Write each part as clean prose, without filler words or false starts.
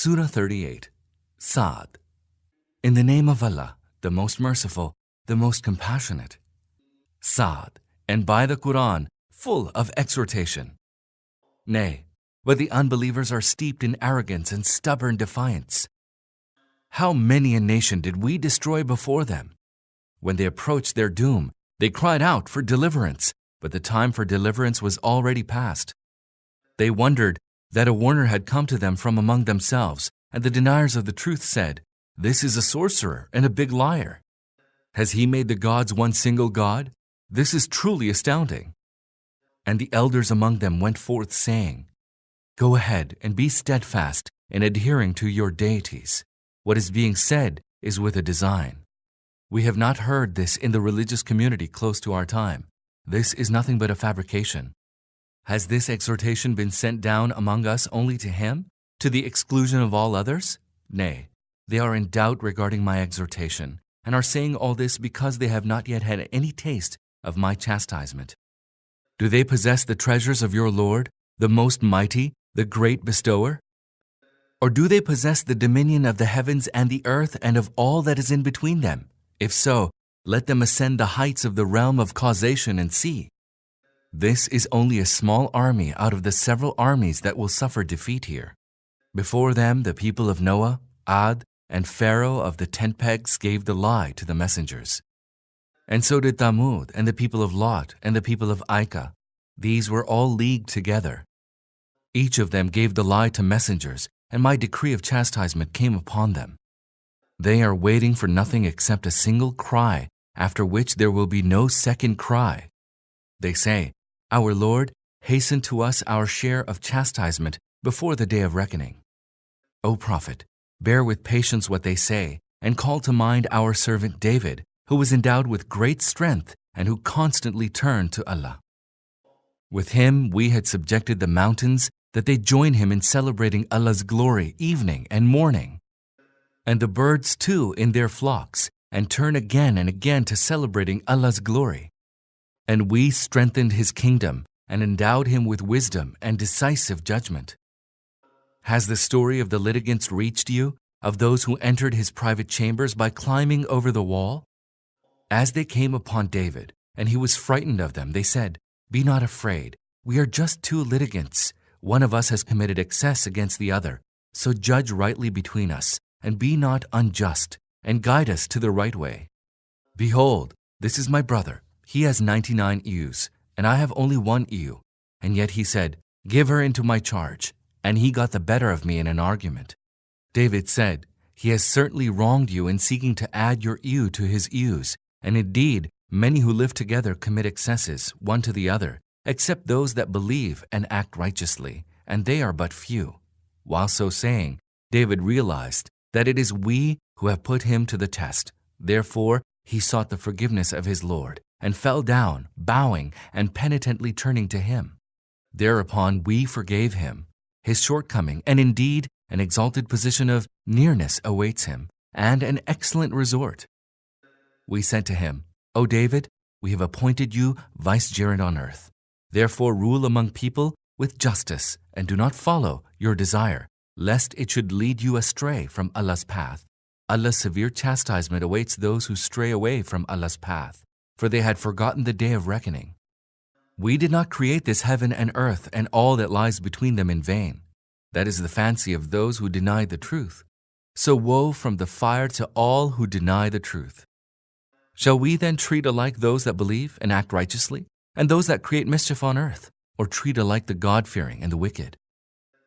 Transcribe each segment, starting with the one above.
Surah 38, Sa'd. In the name of Allah, the most merciful, the most compassionate. Sa'd, and by the Qur'an, full of exhortation. Nay, but the unbelievers are steeped in arrogance and stubborn defiance. How many a nation did we destroy before them? When they approached their doom, they cried out for deliverance, but the time for deliverance was already past. They wondered that a warner had come to them from among themselves, and the deniers of the truth said, "This is a sorcerer and a big liar. Has he made the gods one single God? This is truly astounding." And the elders among them went forth saying, "Go ahead and be steadfast in adhering to your deities. What is being said is with a design. We have not heard this in the religious community close to our time. This is nothing but a fabrication. Has this exhortation been sent down among us only to him, to the exclusion of all others? Nay, they are in doubt regarding my exhortation, and are saying all this because they have not yet had any taste of my chastisement. Do they possess the treasures of your Lord, the most mighty, the great bestower? Or do they possess the dominion of the heavens and the earth and of all that is in between them? If so, let them ascend the heights of the realm of causation and see. This is only a small army out of the several armies that will suffer defeat here. Before them, the people of Noah, Ad, and Pharaoh of the tent pegs gave the lie to the messengers. And so did Thamud, and the people of Lot, and the people of Aika. These were all leagued together. Each of them gave the lie to messengers, and my decree of chastisement came upon them. They are waiting for nothing except a single cry, after which there will be no second cry. They say, "Our Lord, hasten to us our share of chastisement before the day of reckoning." O Prophet, bear with patience what they say, and call to mind our servant David, who was endowed with great strength and who constantly turned to Allah. With him we had subjected the mountains, that they join him in celebrating Allah's glory evening and morning, and the birds too in their flocks, and turn again and again to celebrating Allah's glory. And we strengthened his kingdom and endowed him with wisdom and decisive judgment. Has the story of the litigants reached you, of those who entered his private chambers by climbing over the wall? As they came upon David, and he was frightened of them, they said, "Be not afraid. We are just two litigants. One of us has committed excess against the other. So judge rightly between us, and be not unjust, and guide us to the right way. Behold, this is my brother. He has 99 ewes, and I have only 1 ewe. And yet he said, 'Give her into my charge.' And he got the better of me in an argument." David said, "He has certainly wronged you in seeking to add your ewe to his ewes, and indeed many who live together commit excesses, one to the other, except those that believe and act righteously, and they are but few." While so saying, David realized that it is we who have put him to the test. Therefore, he sought the forgiveness of his Lord, and fell down, bowing and penitently turning to him. Thereupon we forgave him his shortcoming, and indeed an exalted position of nearness awaits him, and an excellent resort. We said to him, "O David, we have appointed you vicegerent on earth. Therefore rule among people with justice, and do not follow your desire, lest it should lead you astray from Allah's path. Allah's severe chastisement awaits those who stray away from Allah's path, for they had forgotten the day of reckoning. We did not create this heaven and earth and all that lies between them in vain. That is the fancy of those who deny the truth. So woe from the fire to all who deny the truth. Shall we then treat alike those that believe and act righteously, and those that create mischief on earth, or treat alike the God-fearing and the wicked?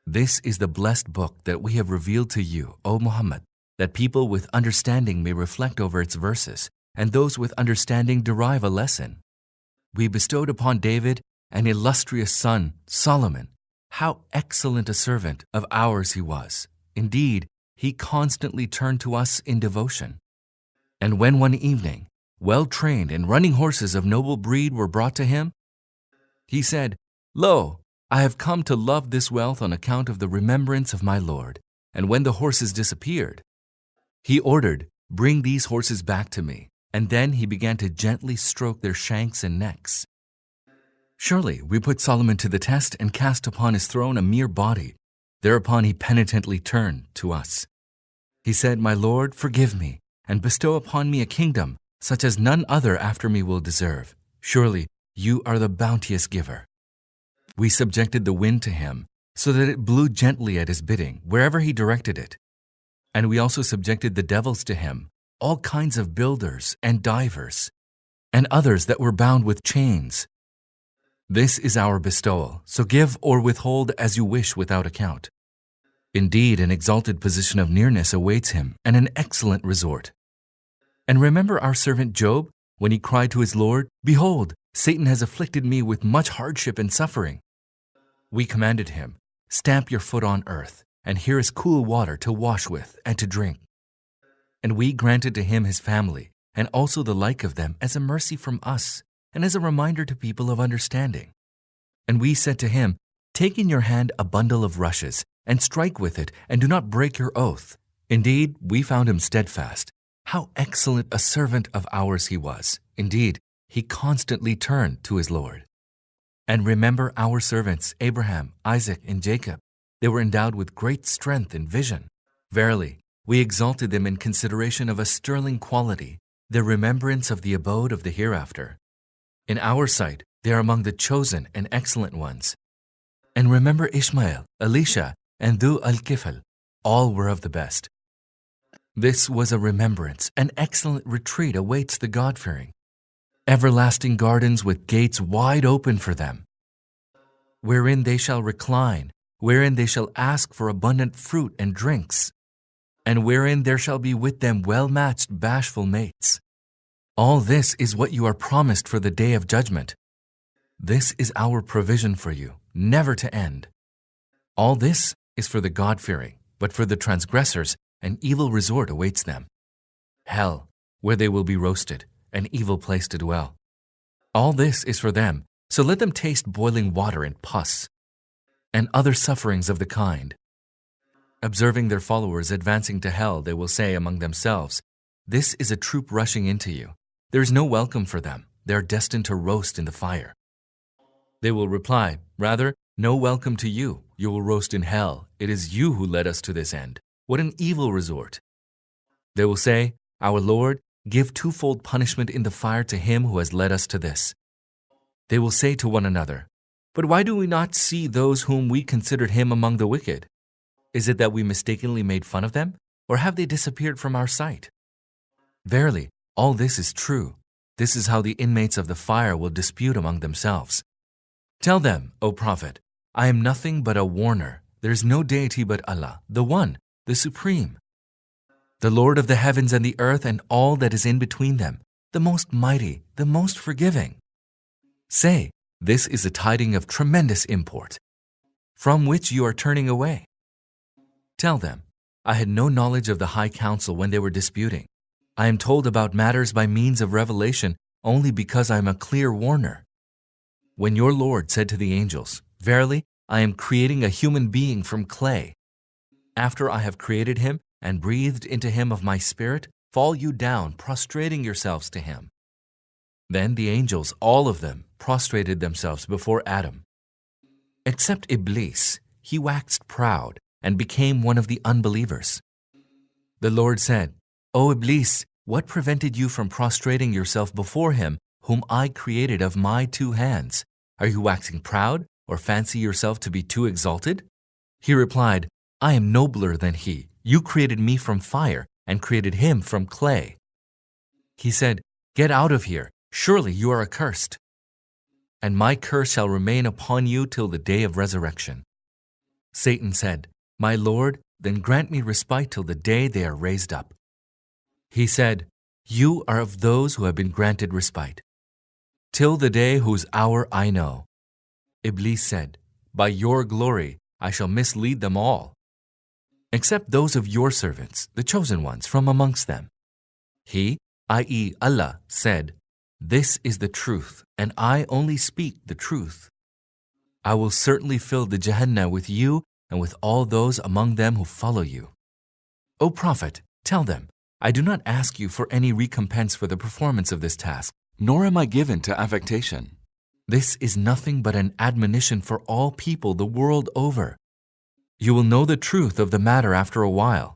This is the blessed book that we have revealed to you, O Muhammad, that people with understanding may reflect over its verses, and those with understanding derive a lesson. We bestowed upon David an illustrious son, Solomon. How excellent a servant of ours he was. Indeed, he constantly turned to us in devotion. And when one evening, well-trained and running horses of noble breed were brought to him, he said, "Lo, I have come to love this wealth on account of the remembrance of my Lord." And when the horses disappeared, he ordered, "Bring these horses back to me." And then he began to gently stroke their shanks and necks. Surely we put Solomon to the test and cast upon his throne a mere body, Thereupon he penitently turned to us. He said, "My Lord, forgive me, and bestow upon me a kingdom such as none other after me will deserve. Surely you are the bounteous giver." We subjected the wind to him, so that it blew gently at his bidding, wherever he directed it. And we also subjected the devils to him, all kinds of builders and divers, and others that were bound with chains. This is our bestowal, so give or withhold as you wish without account. Indeed, an exalted position of nearness awaits him, and an excellent resort. And remember our servant Job, when he cried to his Lord, "Behold, Satan has afflicted me with much hardship and suffering." We commanded him, "Stamp your foot on earth, and here is cool water to wash with and to drink." And we granted to him his family, and also the like of them, as a mercy from us, and as a reminder to people of understanding. And we said to him, "Take in your hand a bundle of rushes, and strike with it, and do not break your oath." Indeed, we found him steadfast. How excellent a servant of ours he was. Indeed, he constantly turned to his Lord. And remember our servants, Abraham, Isaac, and Jacob. They were endowed with great strength and vision. Verily, we exalted them in consideration of a sterling quality, their remembrance of the abode of the hereafter. In our sight, they are among the chosen and excellent ones. And remember Ishmael, Elisha, and Dhu al-Kifl. All were of the best. This was a remembrance. An excellent retreat awaits the God-fearing. Everlasting gardens with gates wide open for them, wherein they shall recline, wherein they shall ask for abundant fruit and drinks, and wherein there shall be with them well-matched bashful mates. All this is what you are promised for the day of judgment. This is our provision for you, never to end. All this is for the God-fearing, but for the transgressors, an evil resort awaits them. Hell, where they will be roasted, an evil place to dwell. All this is for them, so let them taste boiling water and pus, and other sufferings of the kind. Observing their followers advancing to hell, they will say among themselves, "This is a troop rushing into you. There is no welcome for them. They are destined to roast in the fire." They will reply, "Rather, no welcome to you. You will roast in hell. It is you who led us to this end. What an evil resort." They will say, "Our Lord, give twofold punishment in the fire to him who has led us to this." They will say to one another, "But why do we not see those whom we considered him among the wicked? Is it that we mistakenly made fun of them, or have they disappeared from our sight?" Verily, all this is true. This is how the inmates of the fire will dispute among themselves. Tell them, O Prophet, I am nothing but a warner. There is no deity but Allah, the One, the Supreme, the Lord of the heavens and the earth and all that is in between them, the most mighty, the most forgiving. Say, this is a tiding of tremendous import, from which you are turning away. Tell them, I had no knowledge of the high council when they were disputing. I am told about matters by means of revelation only because I am a clear warner. When your Lord said to the angels, Verily, I am creating a human being from clay. After I have created him and breathed into him of my spirit, fall you down, prostrating yourselves to him. Then the angels, all of them, prostrated themselves before Adam. Except Iblis, he waxed proud and became one of the unbelievers. The Lord said, O Iblis, what prevented you from prostrating yourself before him, whom I created of my two hands? Are you waxing proud, or fancy yourself to be too exalted? He replied, I am nobler than he. You created me from fire, and created him from clay. He said, Get out of here. Surely you are accursed. And my curse shall remain upon you till the day of resurrection. Satan said, My Lord, then grant me respite till the day they are raised up. He said, You are of those who have been granted respite, till the day whose hour I know. Iblis said, By your glory I shall mislead them all, except those of your servants, the chosen ones from amongst them. He, i.e. Allah, said, This is the truth, and I only speak the truth. I will certainly fill the Jahannam with you and with all those among them who follow you. O Prophet, tell them, I do not ask you for any recompense for the performance of this task, nor am I given to affectation. This is nothing but an admonition for all people the world over. You will know the truth of the matter after a while.